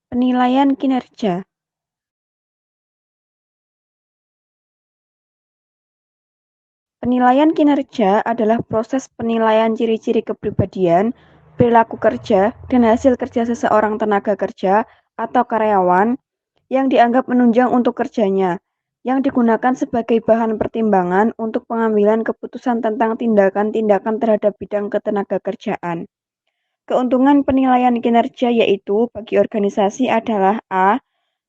Penilaian kinerja. Penilaian kinerja adalah proses penilaian ciri-ciri kepribadian, perilaku kerja, dan hasil kerja seseorang tenaga kerja atau karyawan yang dianggap menunjang untuk kerjanya, yang digunakan sebagai bahan pertimbangan untuk pengambilan keputusan tentang tindakan-tindakan terhadap bidang ketenagakerjaan. Keuntungan penilaian kinerja yaitu bagi organisasi adalah A.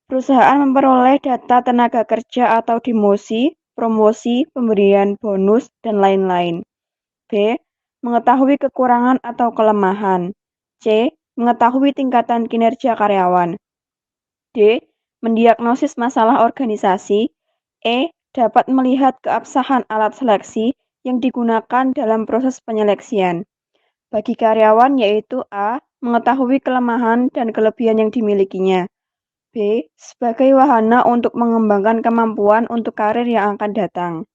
Perusahaan memperoleh data tenaga kerja atau demosi, promosi, pemberian bonus, dan lain-lain. B. Mengetahui kekurangan atau kelemahan. C. Mengetahui tingkatan kinerja karyawan. D. Mendiagnosis masalah organisasi. E. Dapat melihat keabsahan alat seleksi yang digunakan dalam proses penyeleksian. Bagi karyawan yaitu A. Mengetahui kelemahan dan kelebihan yang dimilikinya. B. Sebagai wahana untuk mengembangkan kemampuan untuk karir yang akan datang.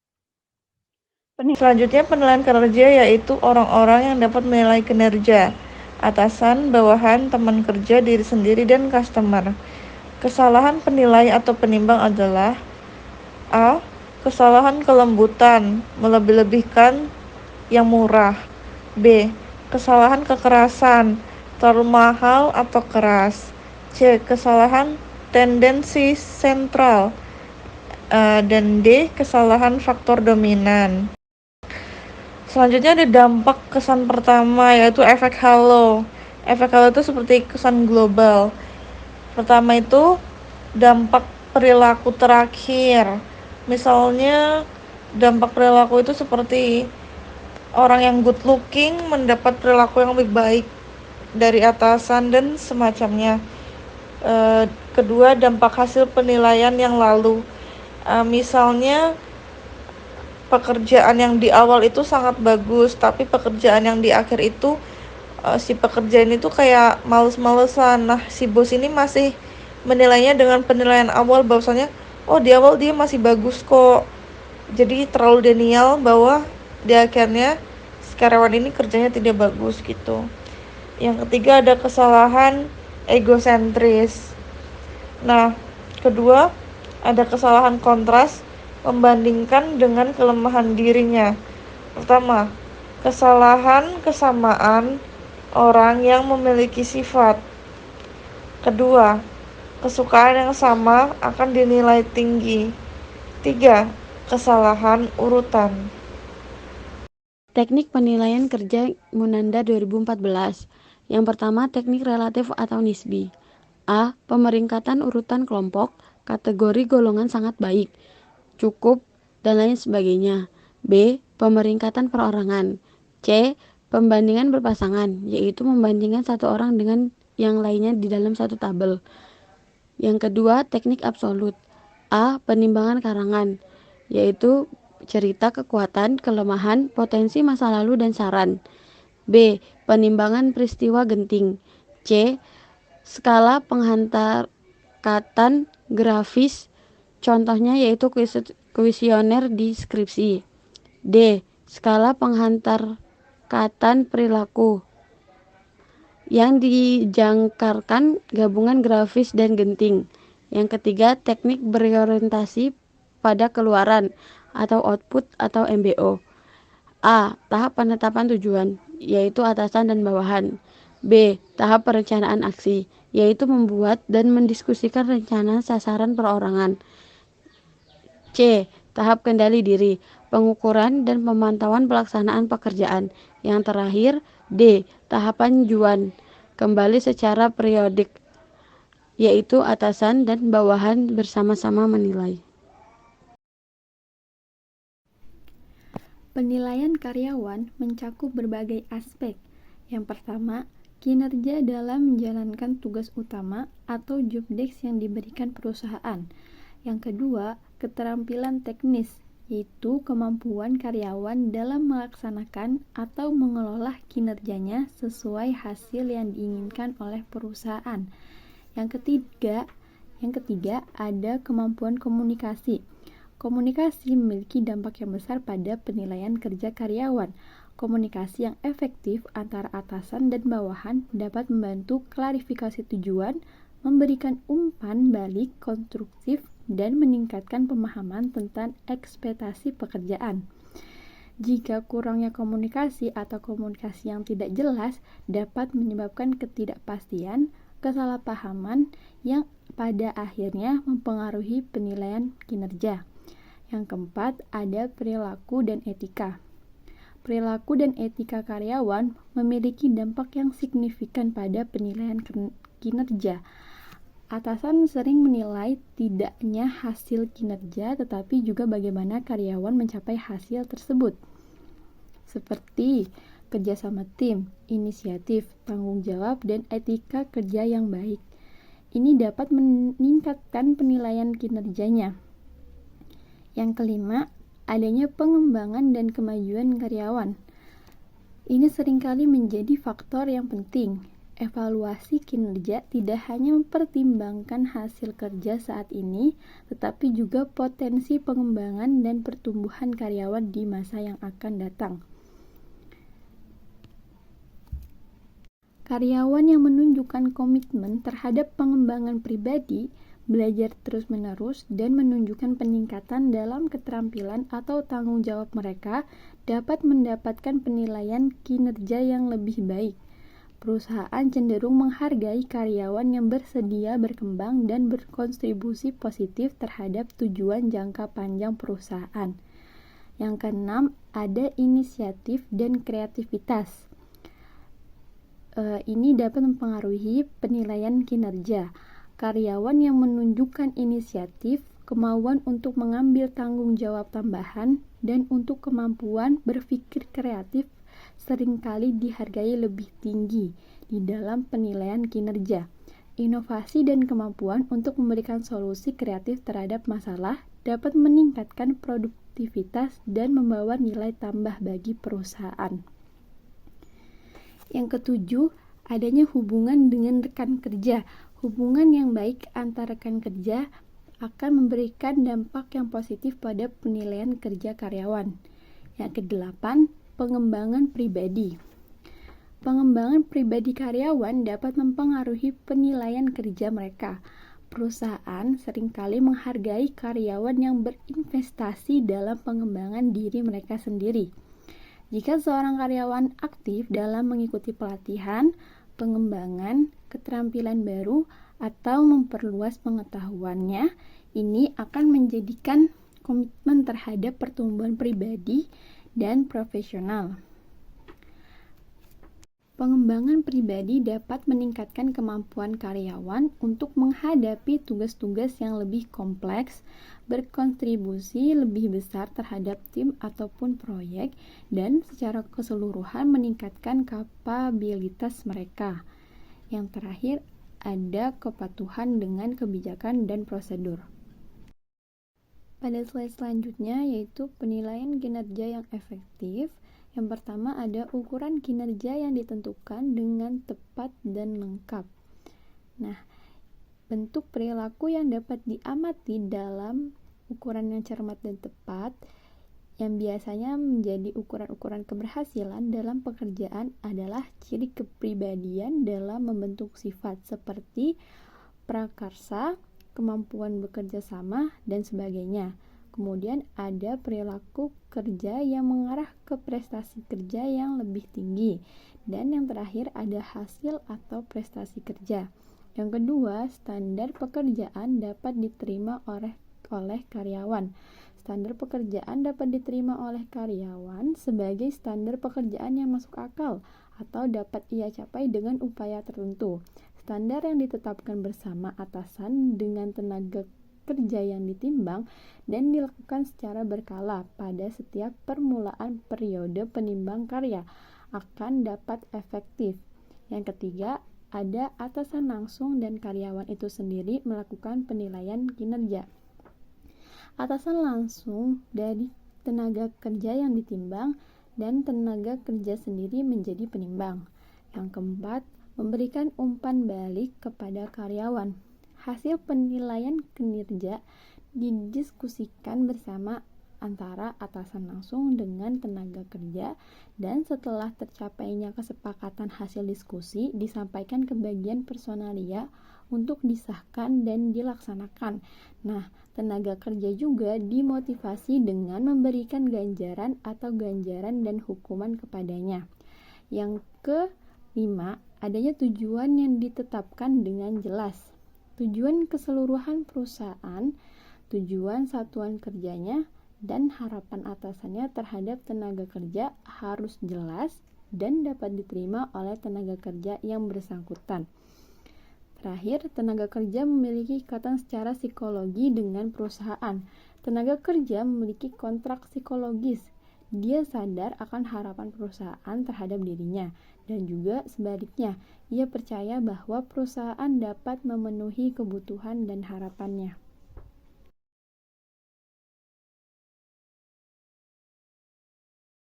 Selanjutnya penilaian kinerja yaitu orang-orang yang dapat menilai kinerja atasan, bawahan, teman kerja, diri sendiri, dan customer. Kesalahan penilai atau penimbang adalah A. Kesalahan kelembutan, melebih-lebihkan yang murah. B. Kesalahan kekerasan, terlalu mahal atau keras. C. Kesalahan tendensi sentral. Dan D. Kesalahan faktor dominan. Selanjutnya ada dampak kesan pertama yaitu efek halo. Efek halo itu seperti kesan global. Pertama itu dampak perilaku terakhir. Misalnya dampak perilaku itu seperti orang yang good looking mendapat perilaku yang lebih baik dari atasan dan semacamnya. Kedua, dampak hasil penilaian yang lalu. Misalnya pekerjaan yang di awal itu sangat bagus, tapi pekerjaan yang di akhir itu si pekerjaan itu kayak males-malesan. Nah, si bos ini masih menilainya dengan penilaian awal bahwasanya oh di awal dia masih bagus kok. Jadi terlalu denial bahwa di akhirnya si karyawan ini kerjanya tidak bagus gitu. Yang ketiga ada kesalahan egosentris. Nah, kedua ada kesalahan kontras membandingkan dengan kelemahan dirinya. Pertama, kesalahan kesamaan orang yang memiliki sifat. Kedua, kesukaan yang sama akan dinilai tinggi. Tiga, kesalahan urutan. Teknik penilaian kerja Munanda 2014. Yang pertama, teknik relatif atau nisbi. A. Pemeringkatan urutan kelompok, kategori golongan sangat baik, cukup, dan lain sebagainya. B. Pemeringkatan perorangan. C. Pembandingan berpasangan, yaitu membandingkan satu orang dengan yang lainnya di dalam satu tabel. Yang kedua, teknik absolut. A. Penimbangan karangan, yaitu cerita kekuatan, kelemahan, potensi masa lalu, dan saran. B. Penimbangan peristiwa genting. C. Skala penghantarkatan grafis, contohnya yaitu kuesioner di skripsi. D. Skala penghantarkatan perilaku yang dijangkarkan gabungan grafis dan genting. Yang ketiga, teknik berorientasi pada keluaran atau output atau MBO. A. Tahap penetapan tujuan, yaitu atasan dan bawahan. B. Tahap perencanaan aksi, yaitu membuat dan mendiskusikan rencana sasaran perorangan. C. Tahap kendali diri, pengukuran dan pemantauan pelaksanaan pekerjaan. Yang terakhir, D. Tahapan juan, kembali secara periodik, yaitu atasan dan bawahan bersama-sama menilai. Penilaian karyawan mencakup berbagai aspek. Yang pertama, kinerja dalam menjalankan tugas utama atau job desk yang diberikan perusahaan. Yang kedua, keterampilan teknis, yaitu kemampuan karyawan dalam melaksanakan atau mengelola kinerjanya sesuai hasil yang diinginkan oleh perusahaan. Yang ketiga ada kemampuan komunikasi. Komunikasi memiliki dampak yang besar pada penilaian kerja karyawan. Komunikasi yang efektif antara atasan dan bawahan dapat membantu klarifikasi tujuan, memberikan umpan balik konstruktif dan meningkatkan pemahaman tentang ekspektasi pekerjaan. Jika kurangnya komunikasi atau komunikasi yang tidak jelas dapat menyebabkan ketidakpastian, kesalahpahaman yang pada akhirnya mempengaruhi penilaian kinerja. Yang keempat, ada perilaku dan etika. Perilaku dan etika karyawan memiliki dampak yang signifikan pada penilaian kinerja. Atasan sering menilai tidaknya hasil kinerja, tetapi juga bagaimana karyawan mencapai hasil tersebut. Seperti kerjasama tim, inisiatif, tanggung jawab, dan etika kerja yang baik. Ini dapat meningkatkan penilaian kinerjanya. Yang kelima, adanya pengembangan dan kemajuan karyawan. Ini seringkali menjadi faktor yang penting. Evaluasi kinerja tidak hanya mempertimbangkan hasil kerja saat ini, tetapi juga potensi pengembangan dan pertumbuhan karyawan di masa yang akan datang. Karyawan yang menunjukkan komitmen terhadap pengembangan pribadi, belajar terus-menerus, dan menunjukkan peningkatan dalam keterampilan atau tanggung jawab mereka dapat mendapatkan penilaian kinerja yang lebih baik. Perusahaan cenderung menghargai karyawan yang bersedia berkembang dan berkontribusi positif terhadap tujuan jangka panjang perusahaan. Yang keenam, ada inisiatif dan kreativitas. Ini dapat mempengaruhi penilaian kinerja. Karyawan yang menunjukkan inisiatif, kemauan untuk mengambil tanggung jawab tambahan, dan untuk kemampuan berpikir kreatif seringkali dihargai lebih tinggi di dalam penilaian kinerja. Inovasi dan kemampuan untuk memberikan solusi kreatif terhadap masalah dapat meningkatkan produktivitas dan membawa nilai tambah bagi perusahaan. Yang ketujuh, adanya hubungan dengan rekan kerja. Hubungan yang baik antara rekan kerja akan memberikan dampak yang positif pada penilaian kerja karyawan. Yang kedelapan, pengembangan pribadi. Pengembangan pribadi karyawan dapat mempengaruhi penilaian kerja mereka. Perusahaan seringkali menghargai karyawan yang berinvestasi dalam pengembangan diri mereka sendiri. Jika seorang karyawan aktif dalam mengikuti pelatihan, pengembangan, keterampilan baru, atau memperluas pengetahuannya, ini akan menjadikan komitmen terhadap pertumbuhan pribadi dan profesional. Pengembangan pribadi dapat meningkatkan kemampuan karyawan untuk menghadapi tugas-tugas yang lebih kompleks, berkontribusi lebih besar terhadap tim ataupun proyek, dan secara keseluruhan meningkatkan kapabilitas mereka. Yang terakhir, ada kepatuhan dengan kebijakan dan prosedur. Pada slide selanjutnya yaitu penilaian kinerja yang efektif. Yang pertama ada ukuran kinerja yang ditentukan dengan tepat dan lengkap. Nah, bentuk perilaku yang dapat diamati dalam ukuran yang cermat dan tepat yang biasanya menjadi ukuran-ukuran keberhasilan dalam pekerjaan adalah ciri kepribadian dalam membentuk sifat seperti prakarsa, kemampuan bekerja sama, dan sebagainya. Kemudian ada perilaku kerja yang mengarah ke prestasi kerja yang lebih tinggi. Dan yang terakhir ada hasil atau prestasi kerja. Yang kedua, standar pekerjaan dapat diterima oleh karyawan. Standar pekerjaan dapat diterima oleh karyawan sebagai standar pekerjaan yang masuk akal atau dapat ia capai dengan upaya tertentu. Standar yang ditetapkan bersama atasan dengan tenaga kerja yang ditimbang dan dilakukan secara berkala pada setiap permulaan periode penimbang karya akan dapat efektif. Yang ketiga, ada atasan langsung dan karyawan itu sendiri melakukan penilaian kinerja. Atasan langsung dari tenaga kerja yang ditimbang dan tenaga kerja sendiri menjadi penimbang. Yang keempat, memberikan umpan balik kepada karyawan. Hasil penilaian kinerja didiskusikan bersama antara atasan langsung dengan tenaga kerja, dan setelah tercapainya kesepakatan hasil diskusi disampaikan ke bagian personalia untuk disahkan dan dilaksanakan. Nah, tenaga kerja juga dimotivasi dengan memberikan ganjaran dan hukuman kepadanya. Yang kelima, adanya tujuan yang ditetapkan dengan jelas. Tujuan keseluruhan perusahaan, tujuan satuan kerjanya, dan harapan atasannya terhadap tenaga kerja harus jelas dan dapat diterima oleh tenaga kerja yang bersangkutan. Terakhir, tenaga kerja memiliki ikatan secara psikologi dengan perusahaan. Tenaga kerja memiliki kontrak psikologis. Dia sadar akan harapan perusahaan terhadap dirinya, dan juga sebaliknya, ia percaya bahwa perusahaan dapat memenuhi kebutuhan dan harapannya.